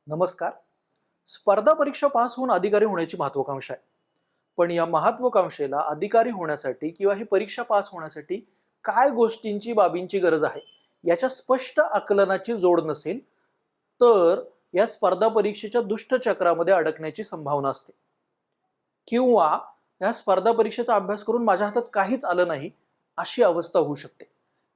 नमस्कार. स्पर्धा परीक्षा पास होऊन अधिकारी होण्याची महत्वाकांक्षा आहे. पण या महत्वाकांक्षेला अधिकारी होण्यासाठी किंवा ही परीक्षा पास होण्यासाठी काय गोष्टींची बाबींची गरज आहे याच्या स्पष्ट आकलनाची जोड नसेल तर या स्पर्धा परीक्षेच्या दुष्ट चक्रामध्ये अडकण्याची संभावना असते. किंवा या स्पर्धा परीक्षेचा अभ्यास करून माझ्या हातात काहीच आलं नाही अशी अवस्था होऊ शकते.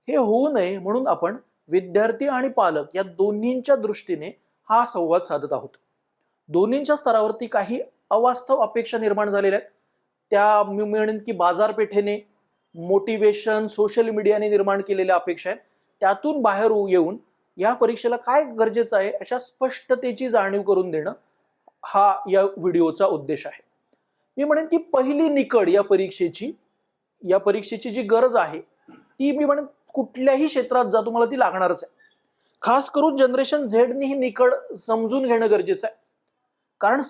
हे होऊ नये म्हणून आपण विद्यार्थी आणि पालक या दोन्हींच्या दृष्टीने हा संवाद साधत आहोत. दोन्हींच्या स्तरावरती काही अवास्तव अपेक्षा निर्माण झालेल्या आहेत. त्या मी म्हणेन की बाजारपेठेने, मोटिवेशन, सोशल मीडियाने निर्माण केलेल्या अपेक्षा आहेत. त्यातून बाहेर येऊन या परीक्षेला काय गरजेचं आहे अशा स्पष्टतेची जाणीव करून देणं हा या व्हिडिओचा उद्देश आहे. मी म्हणेन की पहिली निकड या परीक्षेची जी गरज आहे ती मी म्हणेन कुठल्याही क्षेत्रात जा तुम्हाला ती लागणारच आहे. खास करून जनरेशन झेडनी ही निकड समजून घेणं गरजेचं आहे. कारण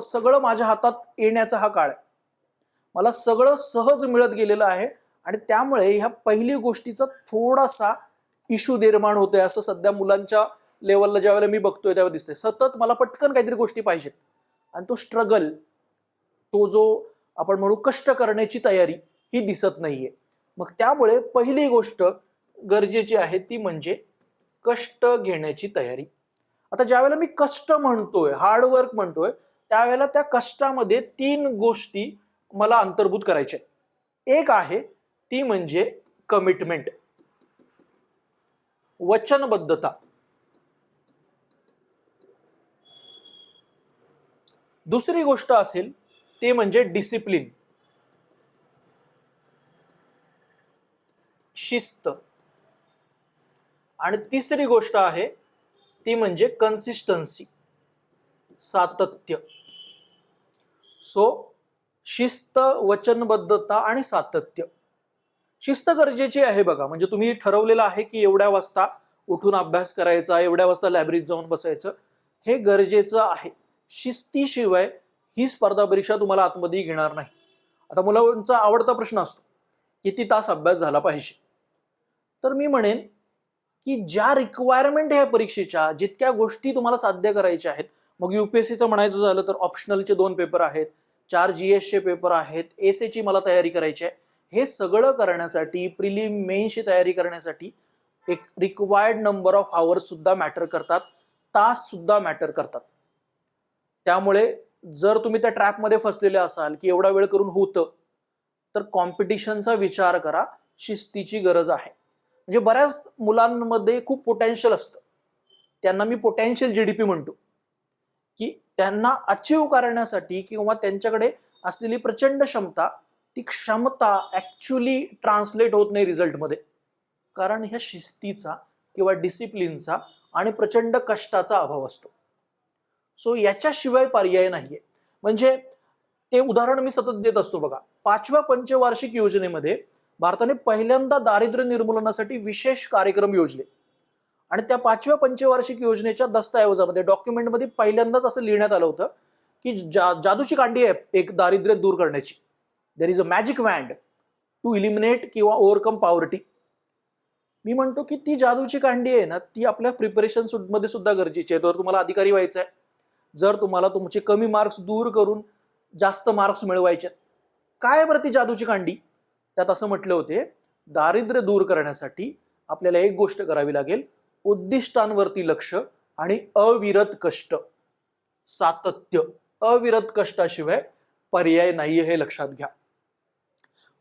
सगळं माझ्या हातात येण्याचा हा काळ आहे. मला सगळं सहज मिळत गेलेलं आहे आणि त्यामुळे ह्या पहिली गोष्टीचा थोडासा इश्यू निर्माण होतोय असं सध्या मुलांच्या लेवलला ज्यावेळेला मी बघतोय त्यावेळेला दिसतंय. सतत मला पटकन काहीतरी गोष्टी पाहिजेत आणि तो स्ट्रगल, तो जो आपण म्हणू कष्ट करण्याची तयारी ही दिसत नाहीये. मग त्यामुळे पहिली गोष्ट गरजेची आहे ती म्हणजे कष्ट घेण्याची तयारी. आता ज्यावेळेला मी कष्ट म्हणतोय, हार्डवर्क म्हणतोय, त्यावेळेला त्या कष्टामध्ये 3 गोष्टी मला अंतर्भूत करायच्या. एक आहे ती म्हणजे कमिटमेंट, वचनबद्धता. दुसरी गोष्ट असेल ते म्हणजे डिसिप्लिन, शिस्त. आणि तिसरी गोष्ट आहे ती म्हणजे कन्सिस्टन्सी, सातत्य. सो शिस्त, वचनबद्धता आणि सातत्य. शिस्त गरजेची आहे बघा. म्हणजे तुम्ही ठरवलेलं आहे की एवढ्या वाजता उठून अभ्यास करायचा, एवढ्या वाजता लायब्ररीत जाऊन बसायचं, हे गरजेचं आहे. शिस्तीशिवाय ही स्पर्धा परीक्षा तुम्हाला आतमध्ये घेणार नाही. आता मुलांचा आवडता प्रश्न असतो किती तास अभ्यास झाला पाहिजे. तर मी म्हणेन की ज्या रिक्वायरमेंट ह्या परीक्षेच्या जितक्या गोष्टी तुम्हाला साध्य करायच्या आहेत, मग युपीएससीचं म्हणायचं झालं तर ऑप्शनलचे 2 पेपर आहेत, 4 जीएसचे पेपर आहेत, एसएची मला तयारी करायची आहे. हे सगळं करण्यासाठी, प्रिलिम मेन्सची तयारी करण्यासाठी एक रिक्वायर्ड नंबर ऑफ आवर्स सुद्धा मॅटर करतात, तास सुद्धा मॅटर करतात. त्यामुळे जर तुम्ही त्या ट्रॅकमध्ये फसलेले असाल की एवढा वेळ करून होतं, तर कॉम्पिटिशनचा विचार करा. शिस्तीची गरज आहे. म्हणजे बऱ्याच मुलांमध्ये खूप पोटेन्शियल असतं. त्यांना मी पोटेन्शियल जीडीपी म्हणतो की त्यांना अचीव करण्यासाठी किंवा त्यांच्याकडे असलेली प्रचंड क्षमता, ती क्षमता ऍक्च्युली ट्रान्सलेट होत नाही रिझल्टमध्ये. कारण ह्या शिस्तीचा किंवा डिसिप्लिनचा आणि प्रचंड कष्टाचा अभाव असतो. सो याच्याशिवाय पर्याय नाहीये. म्हणजे ते उदाहरण मी सतत देत असतो बघा. 5व्या पंचवार्षिक योजनेमध्ये भारताने पहिल्यांदा दारिद्र्य निर्मूलनासाठी विशेष कार्यक्रम योजले आणि त्या 5व्या पंचवार्षिक योजनेच्या दस्तऐवजामध्ये, डॉक्युमेंटमध्ये पहिल्यांदाच असं लिहिण्यात आलं होतं की जादूची कांडी आहे एक दारिद्र्य दूर करण्याची. There is a magic wand to eliminate किंवा ओव्हरकम पॉवर्टी. मी म्हणतो की ती जादूची कांडी आहे ना, ती आपल्या प्रिपरेशन मध्ये सुद्धा गरजेची आहे. जर तुम्हाला अधिकारी व्हायचं आहे, जर तुम्हाला तुमचे कमी मार्क्स दूर करून जास्त मार्क्स मिळवायचे, काय बरं ती जादूची कांडी? त्यात असं म्हटले होते, दारिद्र्य दूर करण्यासाठी आपल्याला एक गोष्ट करावी लागेल, उद्दिष्टांवरती लक्ष आणि अविरत कष्ट, सातत्य. अविरत कष्टाशिवाय पर्याय नाहीये, हे लक्षात घ्या.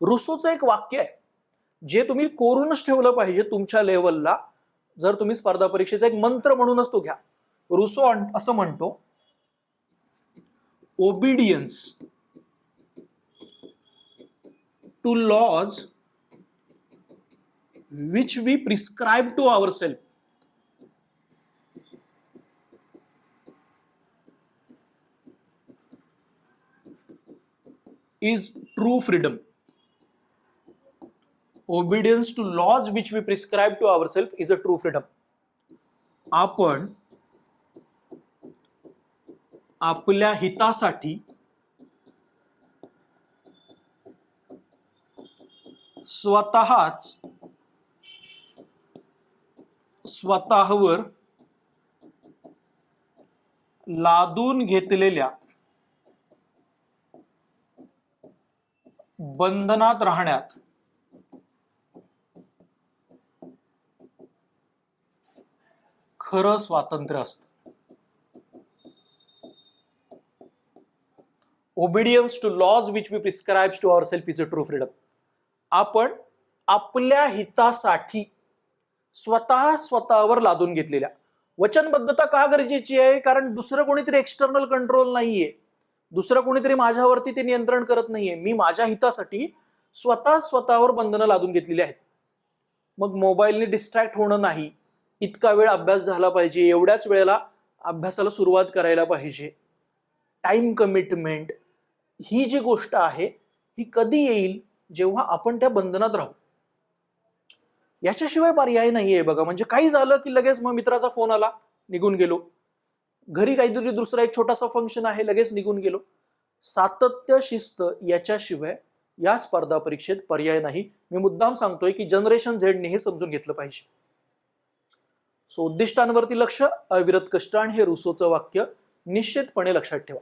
रुसोचं एक वाक्य आहे जे तुम्ही कोरूनच ठेवलं पाहिजे तुमच्या लेवलला. जर तुम्ही स्पर्धा परीक्षेचा एक मंत्र म्हणूनच तो घ्या. रुसो असं म्हणतो, obedience to laws which we prescribe to ourselves is true freedom. Obedience to laws which we prescribe to ourselves is a true freedom. आपण आपल्या हितासाठी स्वतःवर लादून घेतलेल्या बंधनात राहण्यात खरं स्वातंत्र्य असतं. Obedience to laws which we prescribe to ourselves is a true freedom. आपण आपल्या हितासाठी स्वतःवर लादून घेतलेल्या वचनबद्धता का गरजेची आहे? कारण दुसरं कोणीतरी एक्सटर्नल कंट्रोल नाहीये, दुसरं कोणीतरी माझ्यावरती ते नियंत्रण करत नाहीये. मी माझ्या हितासाठी स्वतःवर बंधनं लादून घेतलेली आहेत. मग मोबाईलने डिस्ट्रॅक्ट होणं नाही, इतका वेळ अभ्यास झाला पाहिजे, एवढ्याच वेळेला अभ्यासाला सुरुवात करायला पाहिजे. टाइम कमिटमेंट ही जी गोष्ट आहे ही कधी येईल? जेव्हा आपण त्या बंधनात राहू. याच्याशिवाय पर्याय नाहीये बघा. म्हणजे काही झालं की लगेच मग मित्राचा फोन आला, निघून गेलो. घरी काहीतरी दुसरा एक छोटासा फंक्शन आहे, लगेच निघून गेलो. सातत्य, शिस्त याच्याशिवाय या स्पर्धा परीक्षेत पर्याय नाही. मी मुद्दाम सांगतोय की जनरेशन झेडने हे समजून घेतलं पाहिजे. सो उद्दिष्टांवरती लक्ष, अविरत कष्ट, आणि हे रुसोचं वाक्य निश्चितपणे लक्षात ठेवा.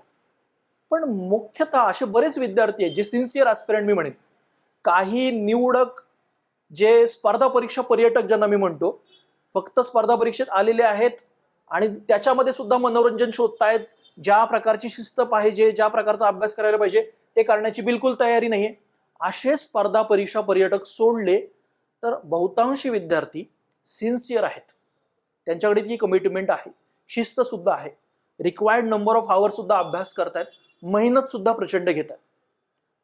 पण मुख्यतः असे बरेच विद्यार्थी आहेत जे सिन्सिअर ॲस्पिरंट मी म्हणेन, काही निवडक जे स्पर्धा परीक्षा पर्यटक ज्यांना मी म्हणतो, फक्त स्पर्धा परीक्षेत आलेले आहेत आणि त्याच्यामध्ये सुद्धा मनोरंजन शोधतायत. ज्या प्रकारची शिस्त पाहिजे, ज्या प्रकारचा अभ्यास करायला पाहिजे ते करण्याची बिलकुल तयारी नाहीये. असे स्पर्धा परीक्षा पर्यटक सोडले तर बहुतांशी विद्यार्थी सिन्सिअर आहेत. त्यांच्याकडे ती कमिटमेंट आहे, शिस्त सुद्धा आहे, रिक्वायर्ड नंबर ऑफ आवर सुद्धा अभ्यास करतायत, मेहनत सुद्धा प्रचंड घेतात.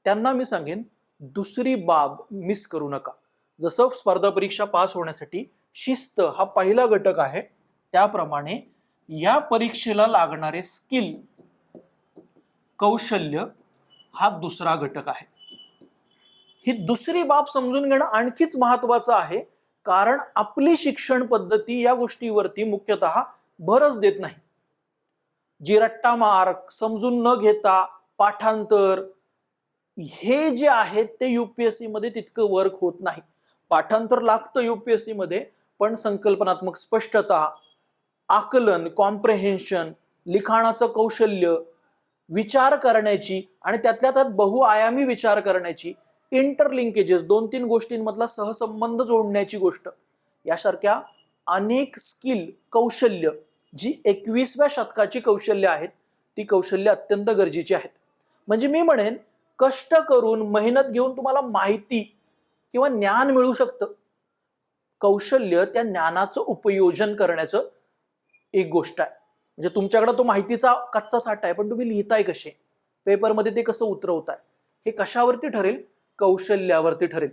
त्यांना मी सांगेन दुसरी बाब मिस करू नका. जसं स्पर्धा परीक्षा पास होण्यासाठी शिस्त हा पहिला घटक आहे, त्याप्रमाणे या परीक्षेला लागणारे स्किल, कौशल्य हा दुसरा घटक आहे. ही दुसरी बाब समजून घेणं आणखीच महत्वाचं आहे, कारण आपली शिक्षण पद्धती या गोष्टीवरती मुख्यतः भरच देत नाही. जी रट्टा मार्क, समजून न घेता पाठांतर, हे जे आहेत ते युपीएससी मध्ये तितकं वर्क होत नाही. पाठांतर लागतं युपीएससी मध्ये, पण संकल्पनात्मक स्पष्टता, आकलन, कॉम्प्रेहेन्शन, लिखाणाचं कौशल्य, विचार करण्याची आणि त्यातल्या त्यात बहुआयामी विचार करण्याची, इंटरलिंकेजेस, 2-3 गोष्टींमधला सहसंबंध जोडण्याची गोष्ट, यासारख्या अनेक स्किल, कौशल्य जी 21व्या शतकाची कौशल्य आहेत, ती कौशल्य अत्यंत गरजेची आहेत. म्हणजे मी म्हणेन कष्ट करून, मेहनत घेऊन तुम्हाला माहिती किंवा ज्ञान मिळू शकतं. कौशल्य त्या ज्ञानाचं उपयोजन करण्याचं एक गोष्ट आहे. म्हणजे तुमच्याकडे तो माहितीचा कच्चा साठा आहे, पण तुम्ही लिहिताय कसे, पेपरमध्ये ते कसं उतरवताय, हे कशावरती ठरेल? कौशल्यावरती ठरेल.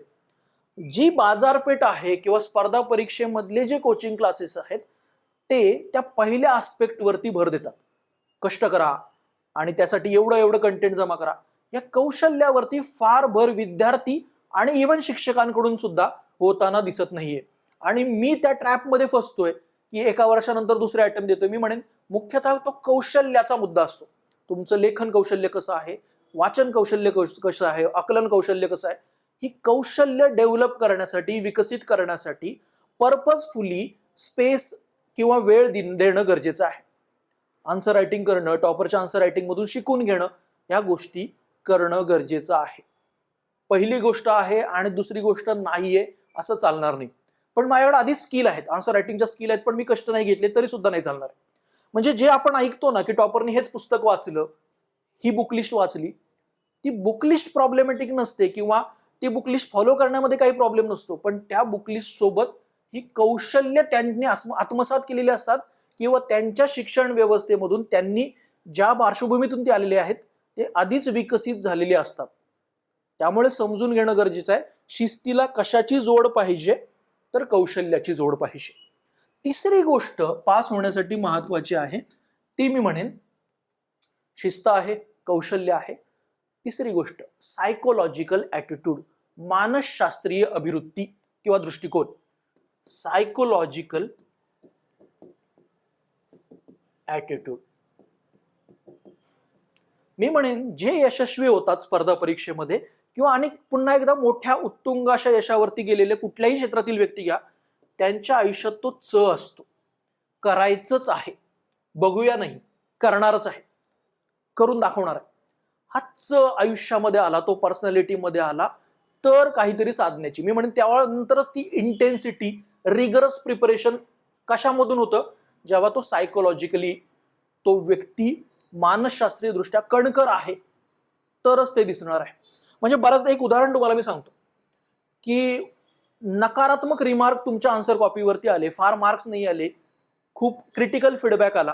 जी बाजारपेठ आहे किंवा स्पर्धा परीक्षेमधले जे कोचिंग क्लासेस आहेत ते त्या पहिल्या आस्पेक्ट वरती भर देतात. कष्ट करा आणि त्यासाठी एवढं कंटेंट जमा करा. या कौशल्यावरती फार भर विद्यार्थी आणि इव्हन शिक्षकांकडून सुद्धा होताना दिसत नाहीये. आणि मी त्या ट्रॅपमध्ये फसतोय की एका वर्षानंतर दुसरे अटेम्प्ट देतोय. मी म्हणेन मुख्यतः तो कौशल्याचा मुद्दा असतो. तुमचं लेखन कौशल्य कसं आहे, वाचन कौशल्य कसं आहे, आकलन कौशल्य कसं आहे, ही कौशल्य डेव्हलप करण्यासाठी, विकसित करण्यासाठी पर्पजफुली स्पेस किंवा वेळ देणं गरजेचं आहे. आन्सर रायटिंग करणं, टॉपरच्या आन्सर रायटिंग मधून शिकून घेणं, या गोष्टी करणं गरजेचं आहे. पहिली गोष्ट आहे आणि दुसरी गोष्ट नाहीये असं चालणार नाही. पण माझ्याकडे आधी स्किल आहेत, आन्सर रायटिंगच्या स्किल आहेत, पण मी कष्ट नाही घेतले तरी सुद्धा नाही चालणार. म्हणजे जे आपण ऐकतो ना की टॉपरने हेच पुस्तक वाचलं, ही बुकलिस्ट वाचली, ती बुकलिस्ट प्रॉब्लेमॅटिक नसते किंवा ती बुकलिस्ट फॉलो करण्यामध्ये काही प्रॉब्लेम नसतो, पण त्या बुकलिस्ट सोबत ही कौशल्य त्यांनी आत्मसात केलेली असतात किंवा त्यांच्या शिक्षण व्यवस्थेमधून त्यांनी ज्या पार्श्वभूमीतून ते आलेले आहेत ते आधीच विकसित झालेले असतात. त्यामुळे समजून घेणं गरजेचं आहे. शिस्तीला कशाची जोड पाहिजे? तर कौशल्याची जोड पाहिजे. तिसरी गोष्ट पास होण्यासाठी महत्वाची आहे, ती मी म्हणेन शिस्त आहे, कौशल्य आहे. तिसरी गोष्ट सायकोलॉजिकल ॲटिट्यूड, मानसशास्त्रीय अभिवृत्ती किंवा दृष्टिकोन. Psychological attitude. मी म्हणेन जे यशस्वी होतात स्पर्धा परीक्षेमध्ये किंवा आणि पुन्हा एकदा मोठ्या उत्तुंग अशा यशावरती गेलेले कुठल्याही क्षेत्रातील व्यक्ती घ्या, त्यांच्या आयुष्यात तो च असतो, करायचंच आहे, बघूया नाही, करणारच आहे, करून दाखवणार आहे. हाच आयुष्यामध्ये आला, तो पर्सनॅलिटीमध्ये आला तर काहीतरी साधण्याची, मी म्हणेन त्यानंतरच ती इंटेन्सिटी, रिगरस प्रिपरेशन कशामधून होतं, जेव्हा तो सायकोलॉजिकली तो व्यक्ती मानसशास्त्रीय दृष्ट्या कणकर आहे तरच ते दिसणार आहे. म्हणजे बऱ्याचदा एक उदाहरण तुम्हाला मी सांगतो की नकारात्मक रिमार्क तुमच्या आन्सर कॉपीवरती आले, फार मार्क्स नाही आले, खूप क्रिटिकल फीडबॅक आला,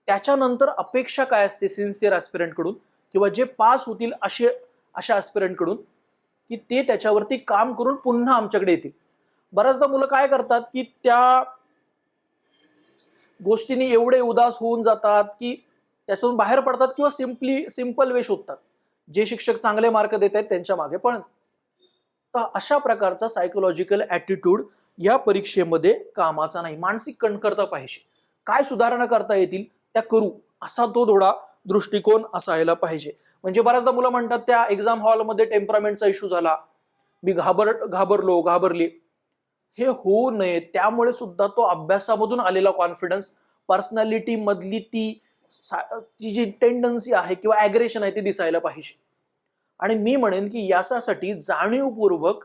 त्याच्यानंतर अपेक्षा काय असते सिन्सिअर ॲस्पिरंट कडून किंवा जे पास होतील अशा ॲस्पिरंट कडून की ते त्याच्यावरती काम करून पुन्हा आमच्याकडे येतील. बऱ्याचदा मुलं काय करतात की त्या गोष्टींनी एवढे उदास होऊन जातात की त्याच्यातून बाहेर पडतात किंवा सिंपल वे शोधतात, जे शिक्षक चांगले मार्क देत आहेत त्यांच्या मागे पण. तर अशा प्रकारचा सायकोलॉजिकल ॲटिट्यूड या परीक्षेमध्ये कामाचा नाही. मानसिक कणखरता पाहिजे, काय सुधारणा करता येतील त्या करू असा तो थोडा दृष्टिकोन असायला पाहिजे. म्हणजे बऱ्याचदा मुलं म्हणतात त्या एक्झाम हॉलमध्ये टेम्परामेंटचा इश्यू झाला, मी घाबरली, हे होऊ नये. त्यामुळे सुद्धा तो अभ्यासामधून आलेला कॉन्फिडन्स, पर्सनॅलिटी मधली ती जी टेंडन्सी आहे किंवा ॲग्रेशन आहे ते दिसायला पाहिजे. आणि मी म्हणेन की यासाठी जाणीवपूर्वक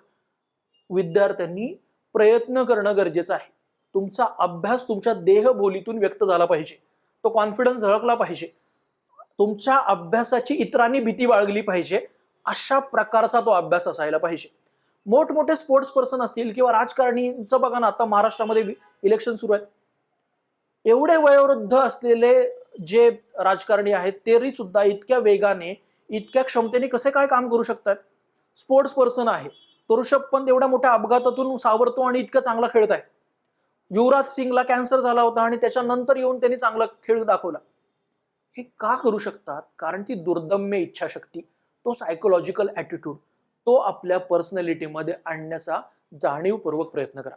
विद्यार्थ्यांनी प्रयत्न करणं गरजेचं आहे. तुमचा अभ्यास तुमच्या देहबोलीतून व्यक्त झाला पाहिजे, तो कॉन्फिडन्स झळकला पाहिजे, तुमच्या अभ्यासाची इतरांनी भीती बाळगली पाहिजे, अशा प्रकारचा तो अभ्यास असायला पाहिजे. मोठमोठे स्पोर्ट्स पर्सन असतील किंवा राजकारणींचं बघा ना, आता महाराष्ट्रामध्ये इलेक्शन सुरू आहेत, एवढे वयोवृद्ध असलेले जे राजकारणी आहेत तरी सुद्धा इतक्या वेगाने, इतक्या क्षमतेने कसे काय काम करू शकतात. स्पोर्ट्स पर्सन आहे, तो ऋषभ पंत एवढ्या मोठ्या अपघातातून सावरतो आणि इतका चांगला खेळत आहे. युवराज सिंगला कॅन्सर झाला होता आणि त्याच्यानंतर येऊन त्यांनी चांगला खेळ दाखवला. हे का करू शकतात? कारण ती दुर्दम्य इच्छाशक्ती, तो सायकोलॉजिकल ॲटिट्यूड, तो आपल्या पर्सनॅलिटीमध्ये आणण्याचा जाणीवपूर्वक प्रयत्न करा.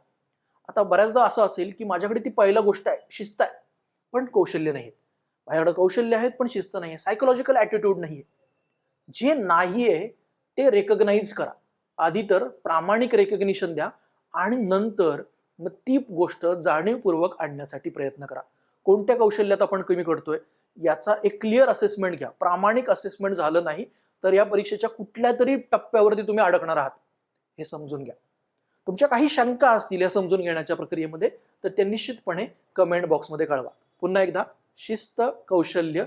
आता बऱ्याचदा असं असेल की माझ्याकडे ती पहिला गोष्ट आहे, शिस्त आहे पण कौशल्य नाहीत, माझ्याकडे कौशल्य आहेत पण शिस्त नाहीये, सायकोलॉजिकल ॲटिट्यूड नाहीये. जे नाहीये ते रेकग्नाइज करा. आधी तर प्रामाणिक रेकग्निशन द्या आणि नंतर मग ती गोष्ट जाणीवपूर्वक आणण्यासाठी प्रयत्न करा. कोणत्या कौशल्यात आपण कमी करतोय याचा एक क्लिअर असेसमेंट घ्या. प्रामाणिक असेसमेंट झालं नाही तर या परीक्षेच्या कुठल्या तरी टप्प्यावरती तुम्ही अडकणार आहात, हे समजून घ्या. तुमच्या काही शंका असतील या समजून घेण्याच्या प्रक्रियेमध्ये तर ते निश्चितपणे कमेंट बॉक्समध्ये कळवा. पुन्हा एकदा, शिस्त, कौशल्य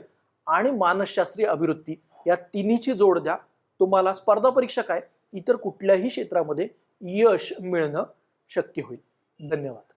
आणि मानसशास्त्रीय अभिवृत्ती या तिन्हीची जोड द्या. तुम्हाला स्पर्धा परीक्षा काय इतर कुठल्याही क्षेत्रामध्ये यश मिळणं शक्य होईल. धन्यवाद.